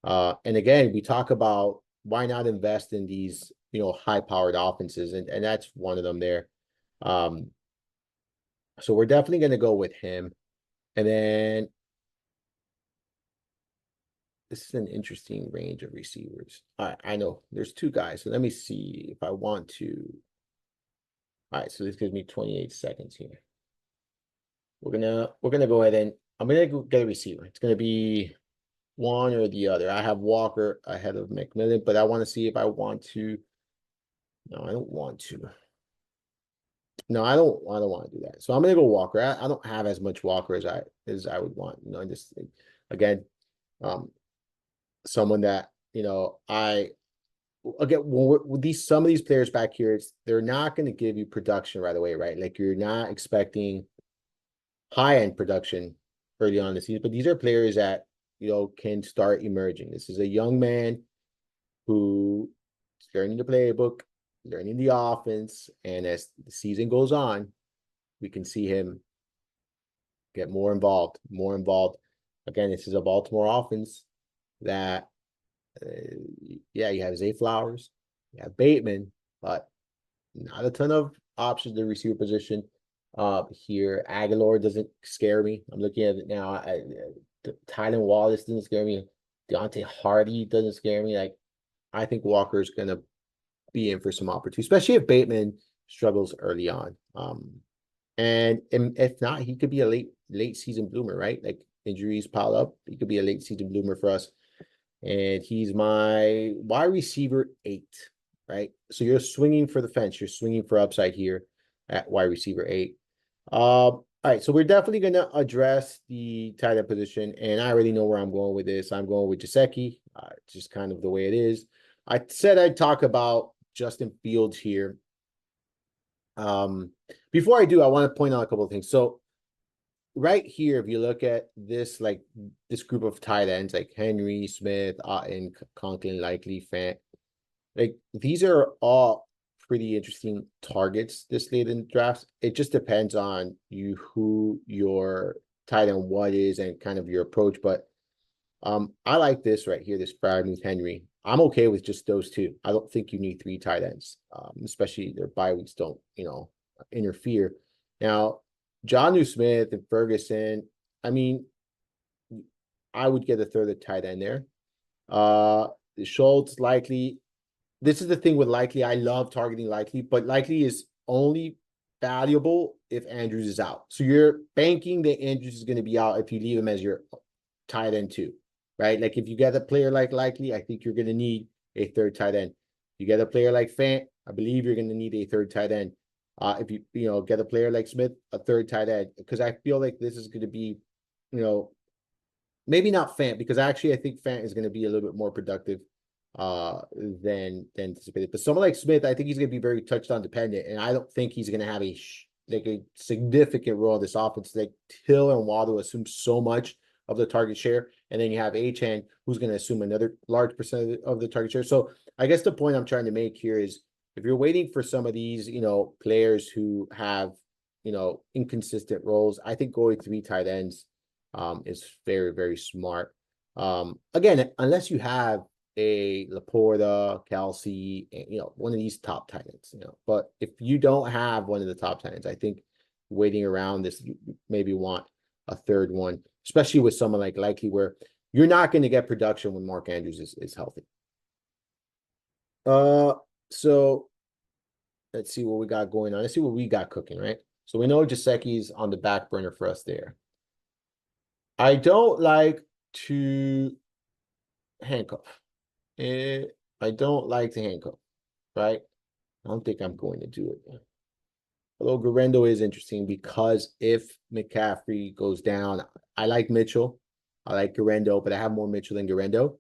And again, we talk about why not invest in these, high-powered offenses, and that's one of them there. So we're definitely going to go with him. And then this is an interesting range of receivers. I know there's two guys, so let me see if I want to. All right, so this gives me 28 seconds here. We're gonna go ahead and I'm gonna go get a receiver. It's gonna be one or the other. I have Walker ahead of McMillan, but I want to see if I want to. No, I don't want to. No, I don't want to do that. So I'm gonna go Walker. I don't have as much Walker as I would want. And just again, someone that I again when some of these players back here, they're not going to give you production right away, right? Like you're not expecting high-end production early on in the season, but these are players that can start emerging. This is a young man who is learning the playbook, learning the offense, and as the season goes on, we can see him get more involved, more involved. Again, this is a Baltimore offense that, yeah, you have Zay Flowers, you have Bateman, but not a ton of options in the receiver position. Here, Aguilar doesn't scare me. I'm looking at it now. Tylan Wallace doesn't scare me. Deontay Hardy doesn't scare me. Like, I think Walker's gonna be in for some opportunity, especially if Bateman struggles early on. And if not, he could be a late season bloomer, right? Like injuries pile up, he could be a late season bloomer for us. And he's my wide receiver 8, right? So you're swinging for the fence. You're swinging for upside here at wide receiver 8. All right, so we're definitely going to address the tight end position, and I already know where I'm going with this. I'm going with Gesicki, just kind of the way it is. I said I'd talk about Justin Fields here. Before I do, I want to point out a couple of things. So right here, if you look at this, like this group of tight ends, like Henry, Smith, Otten, Conklin, Likely, Fant, like these are all pretty interesting targets this late in drafts. It just depends on who your tight end what is and kind of your approach. But I like this right here, this Freiermuth Henry. I'm okay with just those two. I don't think you need 3 tight ends, especially their bye weeks don't, interfere. Now, Jonnu Smith and Ferguson, I mean, I would get a third tight end there. Schultz, Likely. This is the thing with Likely. I love targeting Likely, but Likely is only valuable if Andrews is out. So you're banking that Andrews is going to be out if you leave him as your tight end 2, right? Like if you get a player like Likely, I think you're going to need a third tight end. You get a player like Fant, I believe you're going to need a third tight end. If you get a player like Smith, a third tight end, because I feel like this is going to be, maybe not Fant, because actually I think Fant is going to be a little bit more productive than anticipated. But someone like Smith, I think he's going to be very touchdown dependent, and I don't think he's going to have a significant role in this offense. Like Hill and Waddle assume so much of the target share, and then you have Achane who's going to assume another large percentage of the target share. So I guess the point I'm trying to make here is if you're waiting for some of these, players who have, inconsistent roles, I think going 3 tight ends is very, very smart. Again, unless you have a Laporta, Kelsey, one of these top tight ends, But if you don't have one of the top tight ends, I think waiting around this, you maybe want a third one, especially with someone like Likely, where you're not going to get production when Mark Andrews is healthy. So let's see what we got going on. Let's see what we got cooking, right? So we know Jasecki's on the back burner for us there. I don't like to handcuff. I don't like to handcuff, right? I don't think I'm going to do it. Although Garendo is interesting because if McCaffrey goes down, I like Mitchell. I like Garendo, but I have more Mitchell than Garendo.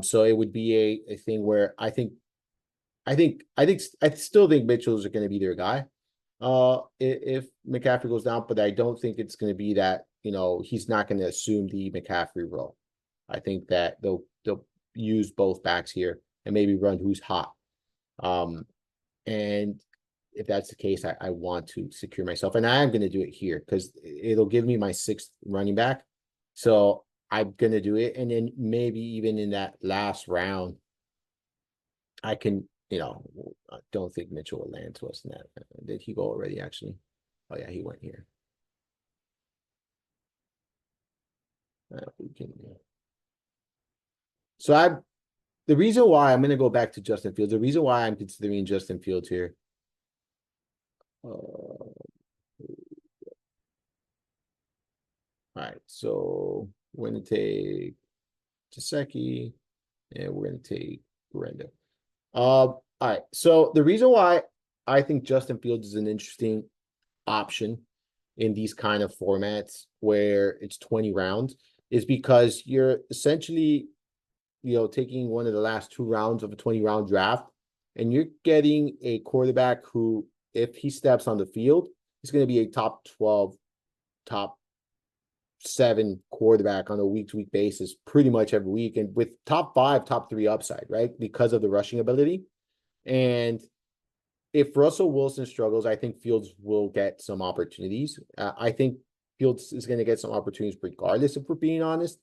So it would be a thing where I still think Mitchell's are going to be their guy. If McCaffrey goes down, but I don't think it's going to be that, he's not going to assume the McCaffrey role. I think that they'll use both backs here and maybe run who's hot. And if that's the case, I want to secure myself, and I am going to do it here because it'll give me my 6th running back. So I'm going to do it. And then maybe even in that last round, I can, I don't think Mitchell will land to us in that. Did he go already, actually? Oh, yeah, he went here. We can, So the reason why I'm going to go back to Justin Fields, the reason why I'm considering Justin Fields here. All right, so we're going to take Jasecki, and we're going to take Brenda. All right, so the reason why I think Justin Fields is an interesting option in these kind of formats where it's 20 rounds is because you're essentially, taking one of the last 2 rounds of a 20-round draft, and you're getting a quarterback who, if he steps on the field, is going to be a top 12, top 7 quarterback on a week-to-week basis pretty much every week, and with top 5, top 3 upside, right? Because of the rushing ability. And if Russell Wilson struggles, I think Fields will get some opportunities. I think Fields is going to get some opportunities regardless, if we're being honest.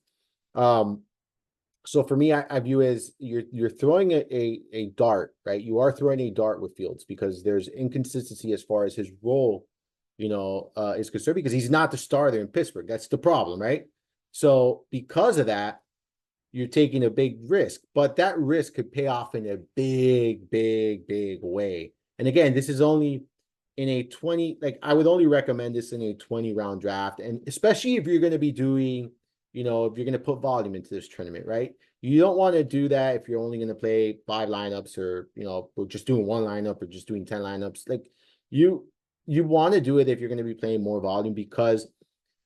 So for me, I view as you're throwing a dart, right? You are throwing a dart with Fields because there's inconsistency as far as his role, is concerned, because he's not the starter in Pittsburgh. That's the problem, right? So because of that, you're taking a big risk, but that risk could pay off in a big, big, big way. And again, this is only in a 20, like I would only recommend this in a 20-round draft. And especially if you're going to be doing, if you're going to put volume into this tournament, right? You don't want to do that if you're only going to play 5 lineups or, or just doing 1 lineup or just doing 10 lineups. Like you want to do it if you're going to be playing more volume, because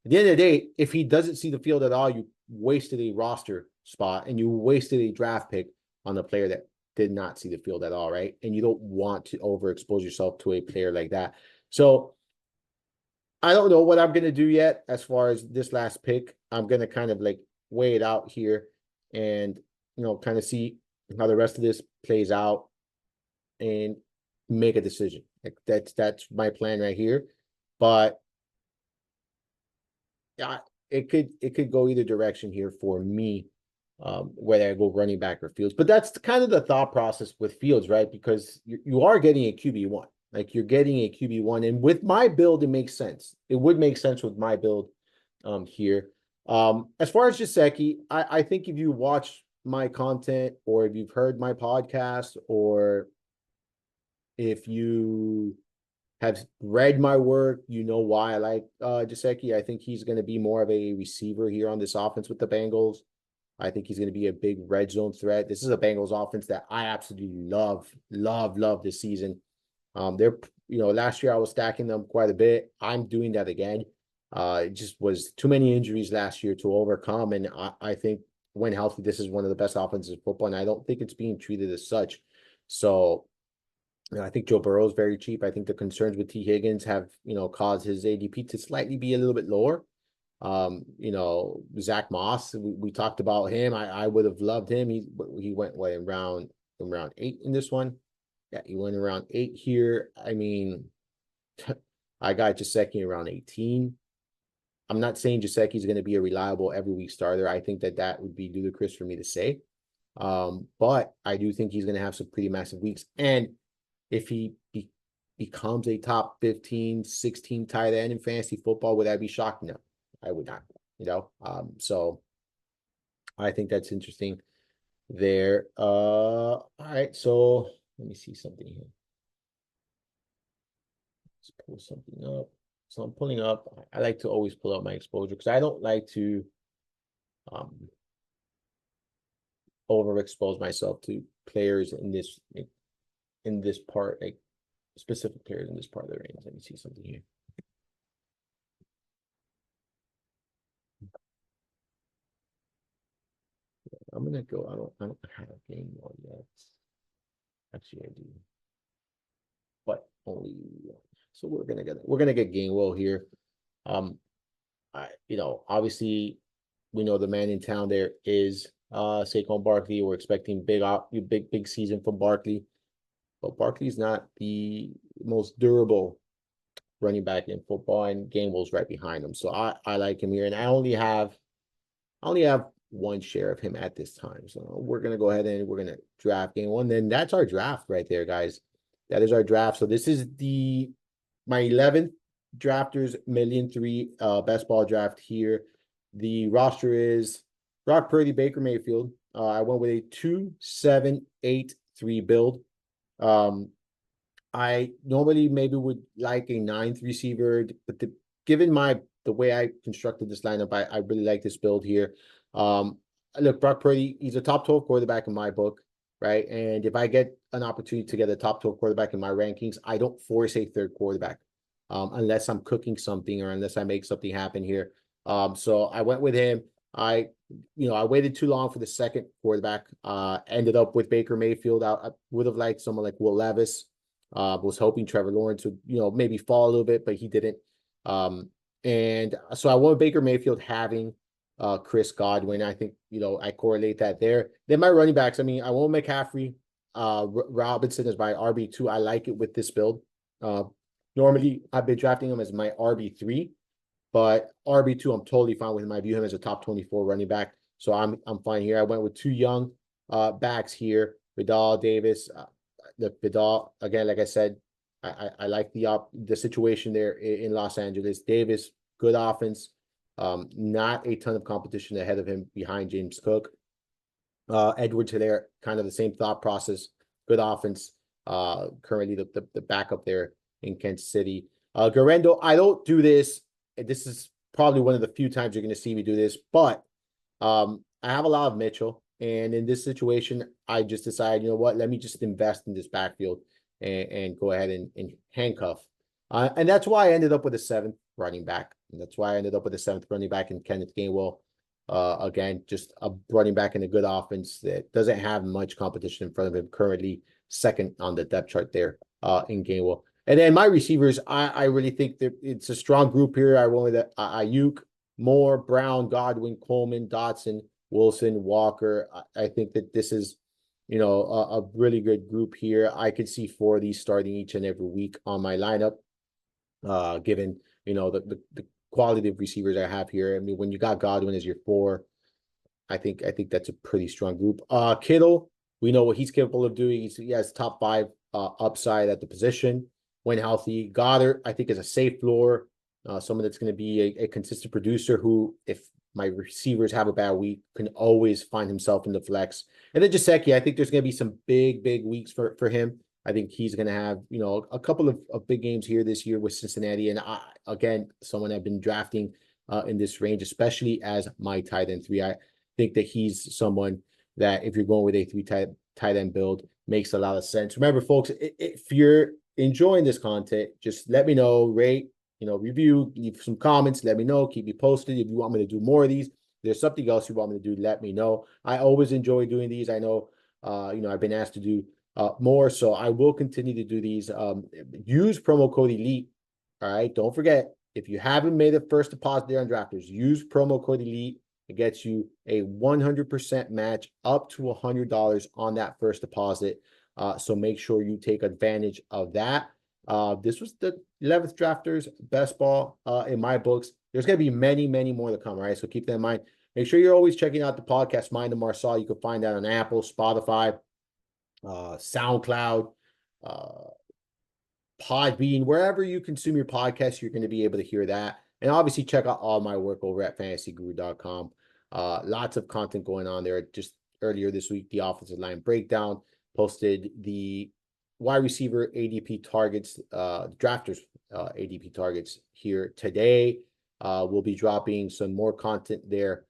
at the end of the day, if he doesn't see the field at all, you wasted a roster spot and you wasted a draft pick on a player that did not see the field at all, right? And you don't want to overexpose yourself to a player like that. So I don't know what I'm going to do yet as far as this last pick. I'm going to kind of like weigh it out here and, kind of see how the rest of this plays out and make a decision. Like that's my plan right here. But yeah, it could go either direction here for me, whether I go running back or Fields. But that's kind of the thought process with Fields, right? Because you are getting a QB1. Like you're getting a QB1. And with my build, it makes sense. It would make sense with my build here. As far as Jasecki, I think if you watch my content or if you've heard my podcast or if you have read my work, you know why I like Jasecki. I think he's going to be more of a receiver here on this offense with the Bengals. I think he's going to be a big red zone threat. This is a Bengals offense that I absolutely love this season. They're, last year I was stacking them quite a bit. I'm doing that again. It just was too many injuries last year to overcome. And I think when healthy, this is one of the best offenses in football. And I don't think it's being treated as such. So, I think Joe Burrow is very cheap. I think the concerns with T. Higgins have, caused his ADP to slightly be a little bit lower. Zach Moss, we talked about him. I would have loved him. He went in round 8 in this one. Yeah, he went around 8 here. I mean, I got Jasecki around 18. I'm not saying Jaceki is going to be a reliable every week starter. I think that would be ludicrous for me to say. But I do think he's going to have some pretty massive weeks. And if he becomes a top 15, 16 tight end in fantasy football, would I be shocked? No, I would not, So I think that's interesting there. All right. So let me see something here. Let's pull something up. So I'm pulling up. I like to always pull up my exposure because I don't like to overexpose myself to players in this part, like specific players in this part of the range. Let me see something here. I'm gonna go. I don't have a game one yet. Actually, I do, but only one. So we're gonna get Gainwell here. Obviously, we know the man in town there is Saquon Barkley. We're expecting big season from Barkley, but Barkley's not the most durable running back in football, and Gainwell's right behind him. So I like him here, and I only have one share of him at this time. So we're gonna go ahead and we're gonna draft Gainwell, and then that's our draft right there, guys. That is our draft. So this is my 11th drafters $1,000,003 best ball draft here. The roster is Brock Purdy, Baker Mayfield. I went with a 2-7-8-3 build. I normally maybe would like a 9th receiver, but given the way I constructed this lineup, I really like this build here. Look, Brock Purdy, he's a top 12 quarterback in my book, right? And if I get an opportunity to get a top 12 quarterback in my rankings, I don't force a third quarterback unless I'm cooking something or unless I make something happen here. So I went with him. I waited too long for the second quarterback. Ended up with Baker Mayfield. I would have liked someone like Will Levis. Was hoping Trevor Lawrence would, maybe fall a little bit, but he didn't. And so I went Baker Mayfield having Chris Godwin. I think, I correlate that there. Then my running backs, I won't McCaffrey. Robinson is my RB2. I like it with this build. Normally, I've been drafting him as my RB3, but RB2, I'm totally fine with him. I view him as a top 24 running back. So I'm fine here. I went with two young backs here, Vidal Davis. The Vidal, again, like I said, I like the situation there in Los Angeles. Davis, good offense. Not a ton of competition ahead of him behind James Cook. Edwards there, kind of the same thought process. Good offense. Currently the backup there in Kansas City. Garendo, I don't do this. This is probably one of the few times you're going to see me do this, but I have a lot of Mitchell. And in this situation, I just decided, let me just invest in this backfield and go ahead and handcuff. And that's why I ended up with a 7th running back. And that's why I ended up with a 7th running back in Kenneth Gainwell. Again, just a running back in a good offense that doesn't have much competition in front of him. Currently 2nd on the depth chart there in Gainwell. And then my receivers, I really think that it's a strong group here. I went with Ayuk, Moore, Brown, Godwin, Coleman, Dotson, Wilson, Walker. I think that this is, a really good group here. I could see 4 of these starting each and every week on my lineup, given, the quality of receivers I have here. When you got Godwin as your 4, I think that's a pretty strong group. Kittle, we know what he's capable of doing. He has top 5 upside at the position when healthy. Goddard, I think, is a safe floor. Someone that's going to be a consistent producer who, if my receivers have a bad week, can always find himself in the flex. And then Gesicki, I think there's going to be some big weeks for him. I think he's going to have, a couple of big games here this year with Cincinnati. And again, someone I've been drafting in this range, especially as my tight end 3. I think that he's someone that, if you're going with a 3 tight end build, makes a lot of sense. Remember, folks, if you're enjoying this content, just let me know, rate, review, leave some comments, let me know, keep me posted. If you want me to do more of these, there's something else you want me to do, let me know. I always enjoy doing these. I know, I've been asked to do more, so I will continue to do these. Use promo code ELITE. All right, don't forget, if you haven't made a first deposit there on Drafters, use promo code ELITE. It gets you a 100% match up to $100 on that first deposit. So make sure you take advantage of that. This was the 11th Drafters best ball in my books. there's going to be many, many more to come, right? So keep that in mind. Make sure you're always checking out the podcast, Mind of Marcel. You can find that on Apple, Spotify, SoundCloud, uh, Podbean, wherever you consume your podcast, you're going to be able to hear that. And obviously, check out all my work over at fantasyguru.com. Lots of content going on there. Just earlier this week, the offensive line breakdown, posted the wide receiver ADP targets, drafters ADP targets here today. We'll be dropping some more content there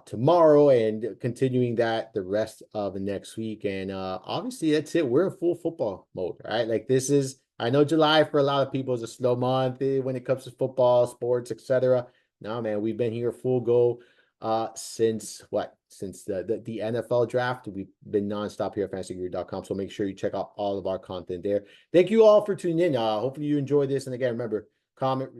tomorrow and continuing that the rest of the next week. And obviously, that's it. We're in full football mode, right? Like this is, I know July for a lot of people is a slow month when it comes to football, sports, etc. No, man, we've been here full go since what? Since the NFL draft. We've been nonstop here at fantasyguru.com. So make sure you check out all of our content there. Thank you all for tuning in. Hopefully you enjoy this. And again, remember, comment,